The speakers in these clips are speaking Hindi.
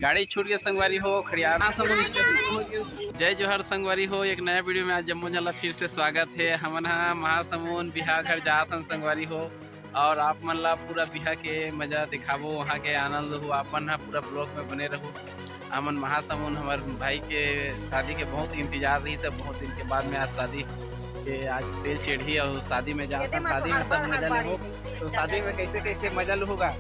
गाड़ी छूट के संगवारी हो खड़ियार जय जोहर संगवारी हो। एक नया वीडियो में आज जम्मू जला फिर से स्वागत है। हमन महासमुंद बिहार घर जात हन संगवारी हो और आप मन ला पूरा बिहार के मजा दिखाबो, वहाँ के आनंद हो। आप मन पूरा ब्लॉग में बने रहो। हमन महासमुंद हमारे भाई के शादी के बहुत इंतजार रही थे, बहुत दिन के बाद में आज शादी के आज तेल चढ़ी और शादी में जा शादी में सब मजा ले हो। तो शादी में कैसे कैसे मजा होगा?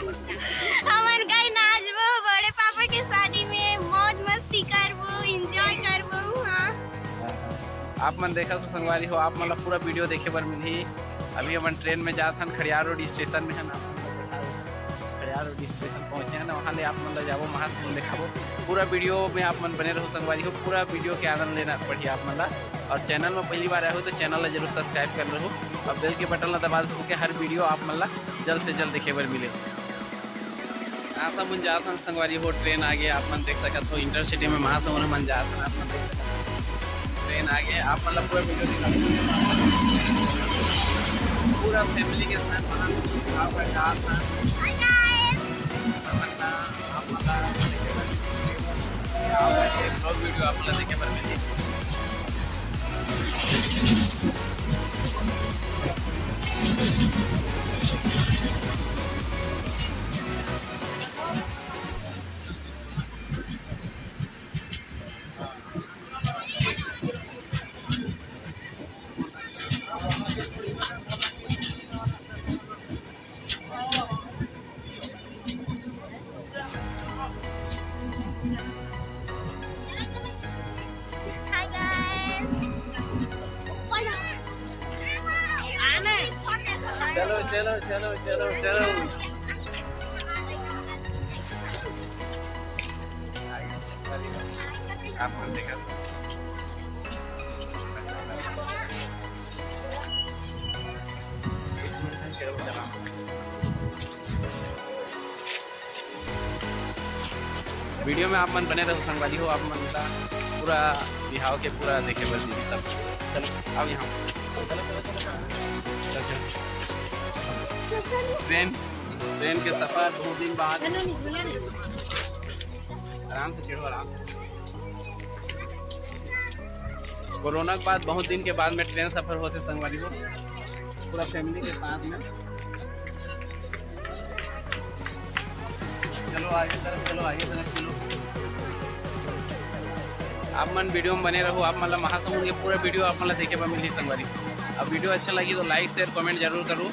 हमन गई नाचबो, बड़े पापा के शादी में मौज मस्ती करबो, एंजॉय करबो। हां आप मन देखा तो संगवारी हो, आप मतलब पूरा वीडियो देखे बर मिली। अभी अपन ट्रेन में जात हन, खड़ियार रोड स्टेशन में हन। खड़ियार रोड स्टेशन पहुंचे हैं, वहाँ ले आप मन ले जाबो, महासमुंद दिखाबो। पूरा वीडियो में आप मन बने रहो संगवारी हो, पूरा वीडियो के आनंद लेना पड़ी आप मन ला। और चैनल में पहली बार आए हो तो चैनल ला जरूर सब्सक्राइब कर लो और बेल के बटन ला दबा दो कि हर वीडियो आप मन ला जल्द से जल्द देखे बर मिले। महासमुंद जात हन संगवारी हो, ट्रेन आ गए आप मन देख सकत हो। इंटरसिटी में महासमुंद मन जात हन, आप मन देख सकत हो। ट्रेन आ गए, आप मतलब पूरा वीडियो दिखा पूरा फैमिली के साथ आप जात हन। वीडियो आप लोग देखे पर मिली। चलो चलो चलो चलो चलो आप देखा वीडियो में आप मन बने रहो संगवारी हो। आप मन का पूरा बिहाव के पूरा देखे बस सब। चलो अब यहाँ ट्रेन के सफर बहुत दिन बाद आराम से चढ़ो, आराम से। कोरोना के बाद बहुत दिन के बाद में ट्रेन सफर होते संगवारी को पूरा फैमिली के साथ में। चलो आगे तरफ, चलो आगे तरफ चलो। आप मन वीडियो में बने रहो। आप मतलब महासमुंद के पूरा वीडियो आप मतलब देखे पर मिली संगवारी। अब वीडियो अच्छा लगी तो लाइक शेयर कमेंट जरूर करो।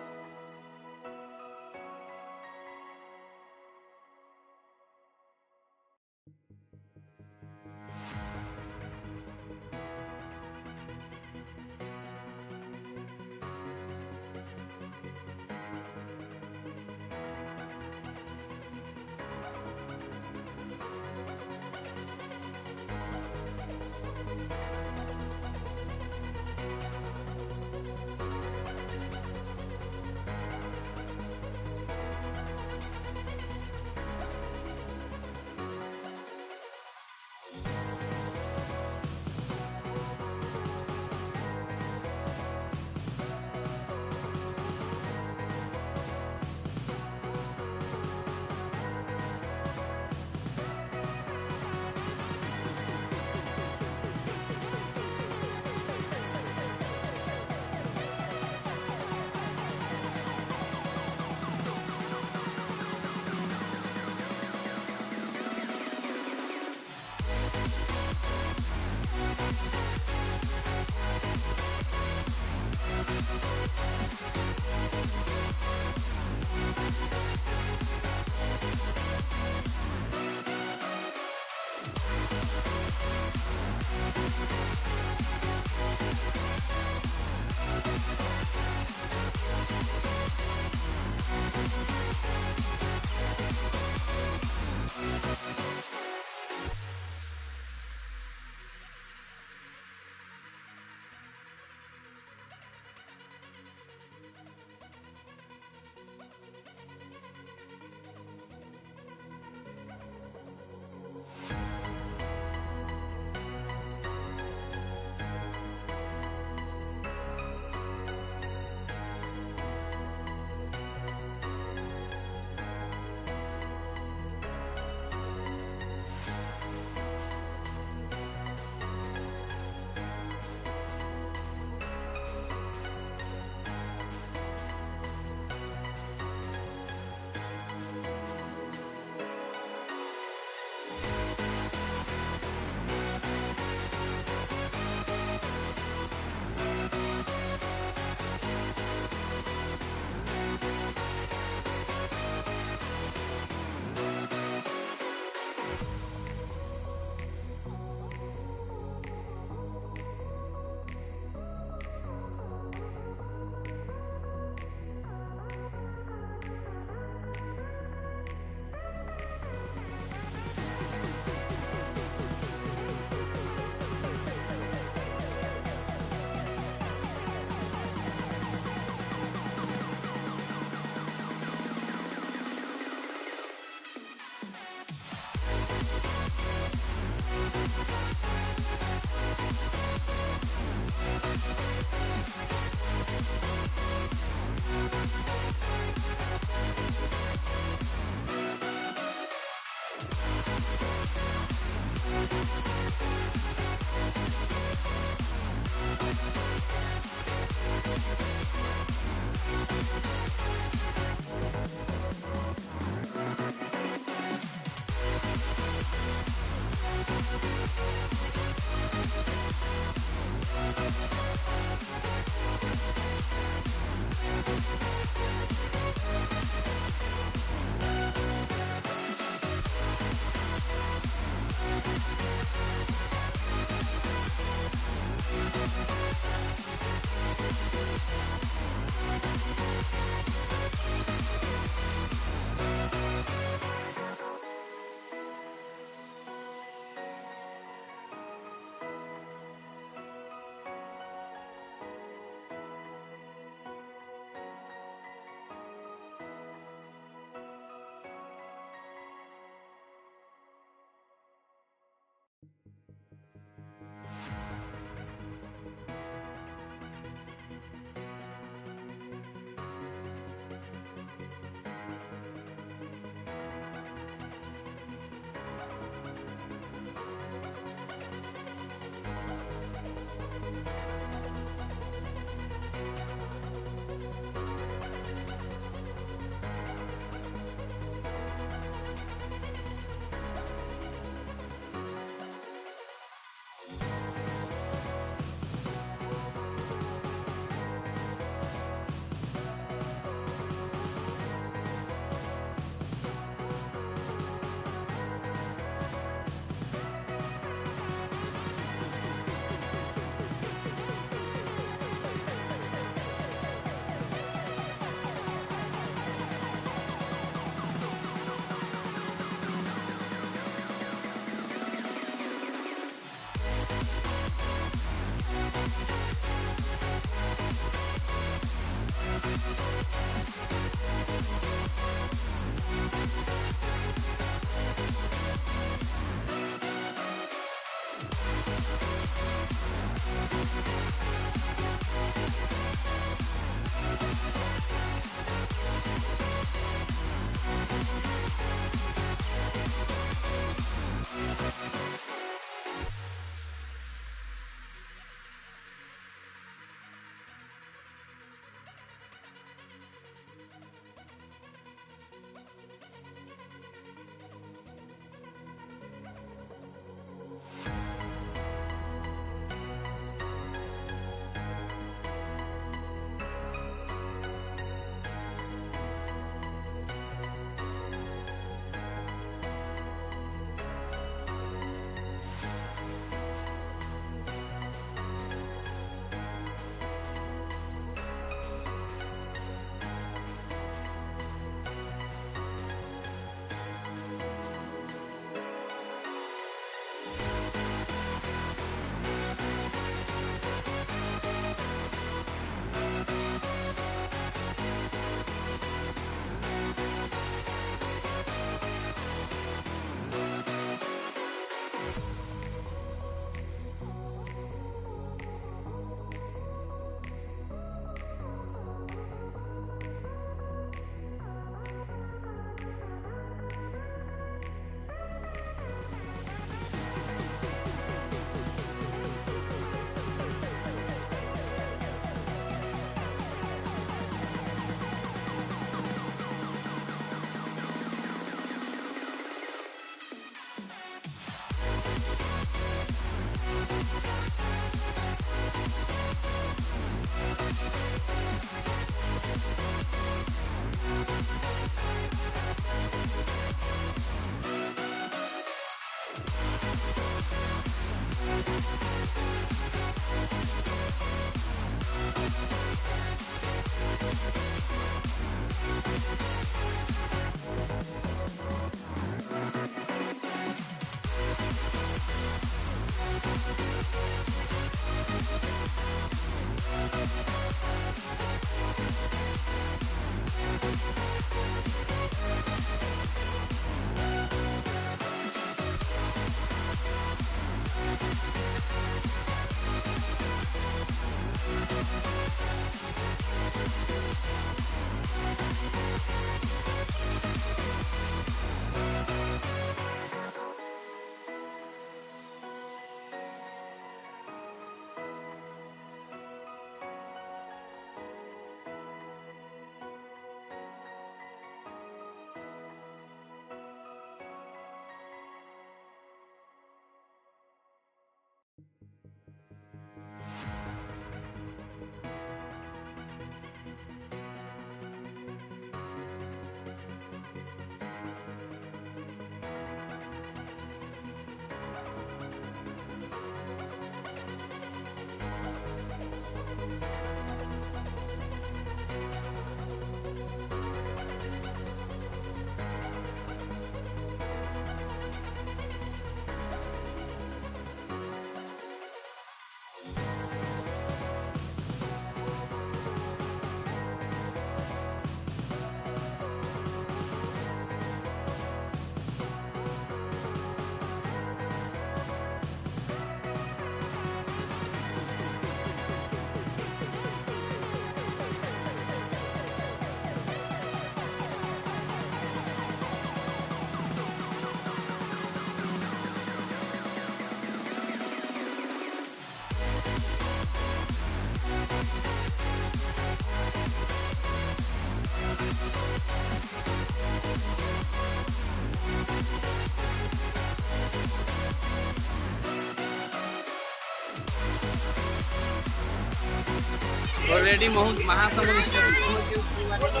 ऑलरेडी महासमुंद स्टेशन पहुंच गए संगवारी हो,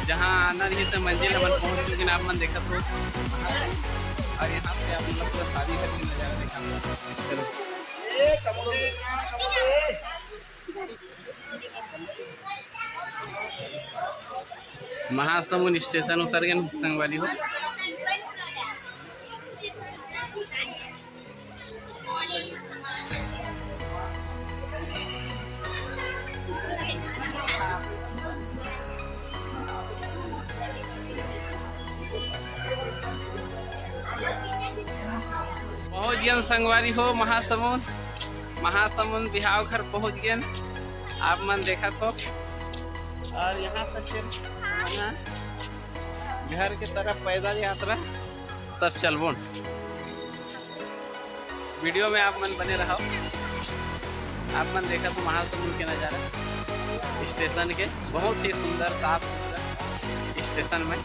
जहाँ आना रही तो मंजिल अपन पहुंच चुके आप मन देखा हो। और यहाँ पे आप लोग का शादी करके नजारा देखा। चलो महासमुंद स्टेशन उतर गए संगवारी हो। पहुंच गए संगवारी हो महासमुंद बिहाव घर पहुंच गए आप मन देखा तो। और यहाँ से फिर घर की तरफ पैदल यात्रा सब चलबो। वीडियो में आप मन बने रहो। आप मन देखा तो महासमुंद के नज़ारा स्टेशन के बहुत ही सुंदर साफ सुथरा स्टेशन में।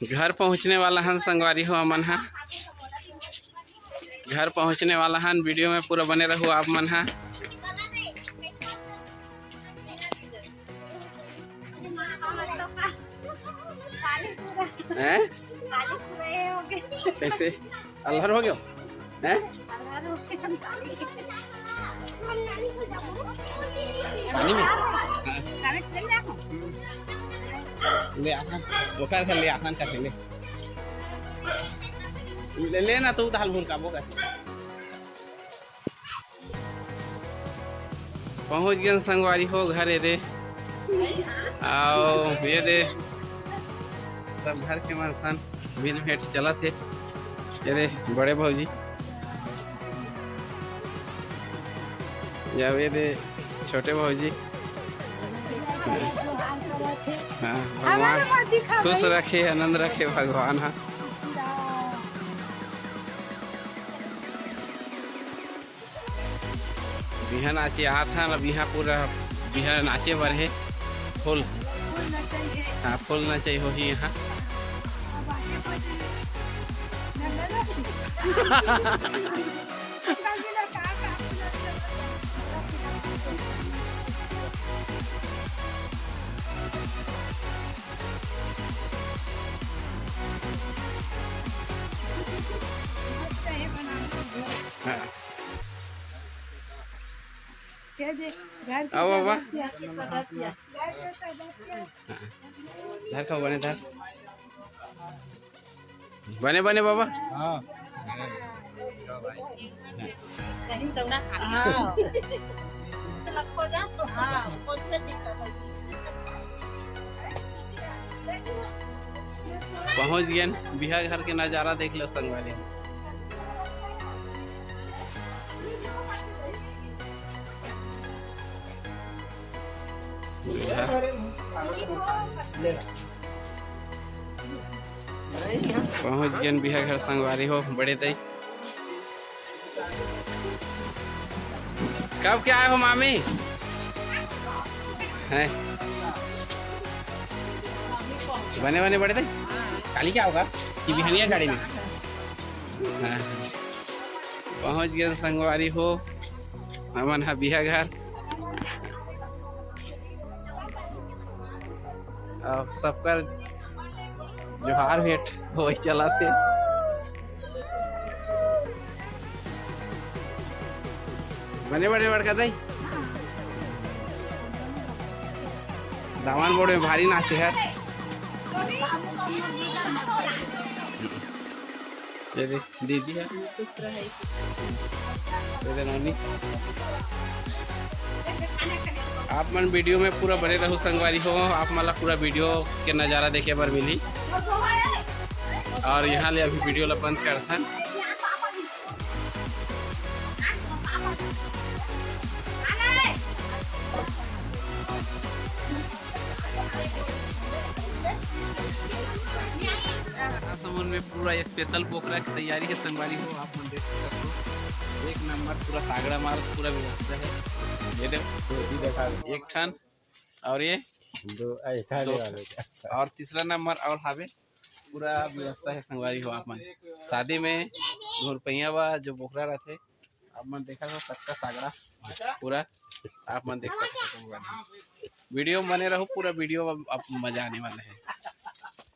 घर पहुंचने वाला हन संगवारी हो अमन हा। घर पहुंचने वाला हन। वीडियो में पूरा बने रहो आप मन हा। हैं? कैसे अल्हर हो गयो हैं? पानी में ले आसान ओकर कर ले आसान कर ले लेना तो दाल भून का बोगा। पहुंच गए संगवारी हो घर रे। आओ ये दे सब घर के मनसन बिन भेंट चला थे। ये बड़े भौजी या ये दे छोटे भौजी। हाँ भगवान खुश रखे आनंद रखे भगवान। हाँ बिहा नाचे आता ना बिहा पूरा बिहा नाचे बर है फुल। हाँ फुल ना चाहिए हो ही यहाँ। आओ बाबा धर खाओ बने धर बने बने बाबा। हाँ पहुंच गए बिहार घर के नज़ारा देख लो संगवारी। पहुँच गए बिहा घर संगवारी हो बड़े दई। कब क्या आए हो मामी हैं बने बने बड़े दई काली क्या होगा कि बिहनिया गाड़ी में। हाँ पहुँच गए संगवारी हो हमन हा बिहा घर और सबकर जोहार भेंट हो चला थे। बने बड़े बड़का दई दामन बोर्ड में भारी नाचे है। ये देख दीदी है ये दे नौनी। आप मन वीडियो में पूरा बने रहो संगवारी हो आप मला पूरा वीडियो के नज़ारा देखे बर मिली। और यहाँ ले अभी वीडियो ला बंद करथन। समुद्र में पूरा स्पेशल पोखरा की तैयारी है संगवारी हो आप मन देख सकते हो। एक नंबर पूरा सागड़ा माल पूरा व्यवस्था है। ये देखो एक ठन और ये दो और तीसरा नंबर और हावे पूरा व्यवस्था है संगवारी हो आप मन। शादी में घुरपैया बा जो बोखरा रहते आप मन देखा हो सबका सागड़ा पूरा आप मन देख सकते हो। वीडियो बने रहो पूरा वीडियो आप मजा आने वाला है।